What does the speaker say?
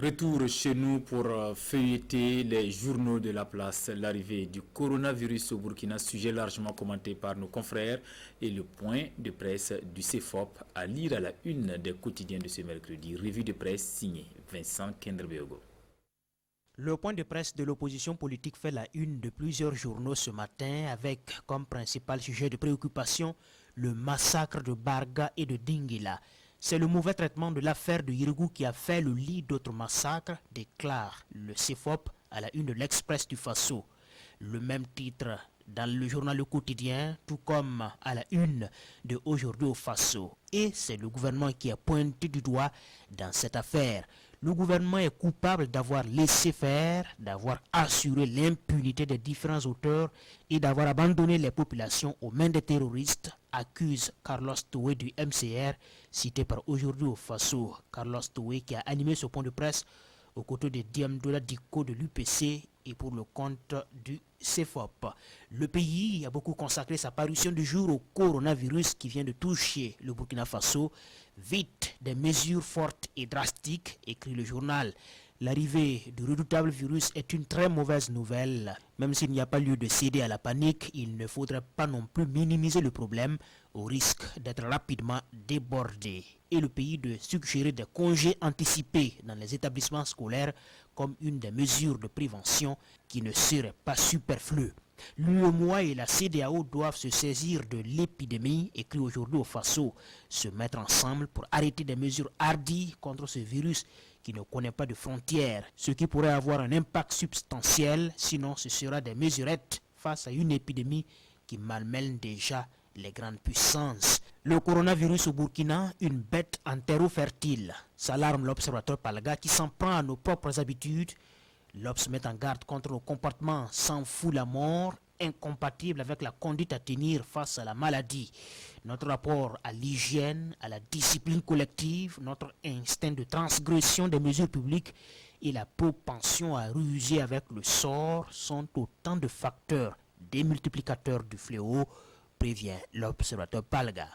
Retour chez nous pour feuilleter les journaux de la place. L'arrivée du coronavirus au Burkina, sujet largement commenté par nos confrères, et le point de presse du CEFOP à lire à la une des quotidiens de ce mercredi. Revue de presse signée Vincent Kendrebeogo. Le point de presse de l'opposition politique fait la une de plusieurs journaux ce matin avec comme principal sujet de préoccupation le massacre de Barga et de Dingila. C'est le mauvais traitement de l'affaire de Yirigou qui a fait le lit d'autres massacres, déclare le CEFOP à la une de l'Express du Faso. Le même titre dans le journal Le Quotidien, tout comme à la une de Aujourd'hui au Faso. Et c'est le gouvernement qui a pointé du doigt dans cette affaire. Le gouvernement est coupable d'avoir laissé faire, d'avoir assuré l'impunité des différents auteurs et d'avoir abandonné les populations aux mains des terroristes, accuse Carlos Toué du MCR, cité par Aujourd'hui au Faso. Carlos Toué qui a animé ce point de presse aux côtés de Diamdola Diko de l'UPC et pour le compte du CEFOP. Le pays a beaucoup consacré sa parution du jour au coronavirus qui vient de toucher le Burkina Faso. Vite, des mesures fortes et drastiques, écrit le journal. L'arrivée du redoutable virus est une très mauvaise nouvelle. Même s'il n'y a pas lieu de céder à la panique, il ne faudrait pas non plus minimiser le problème au risque d'être rapidement débordé. Et le pays de suggérer des congés anticipés dans les établissements scolaires comme une des mesures de prévention qui ne serait pas superflue. L'UEMOA et la CEDEAO doivent se saisir de l'épidémie, écrit aujourd'hui au Faso, se mettre ensemble pour arrêter des mesures hardies contre ce virus qui ne connaît pas de frontières, ce qui pourrait avoir un impact substantiel, sinon ce sera des mesurettes face à une épidémie qui malmène déjà les grandes puissances. Le coronavirus au Burkina, une bête en terreau fertile, s'alarme l'observateur Palga qui s'en prend à nos propres habitudes. L'Obs met en garde contre le comportement sans fout la mort, incompatible avec la conduite à tenir face à la maladie. Notre rapport à l'hygiène, à la discipline collective, notre instinct de transgression des mesures publiques et la propension à ruser avec le sort sont autant de facteurs démultiplicateurs du fléau, prévient l'observateur Palga.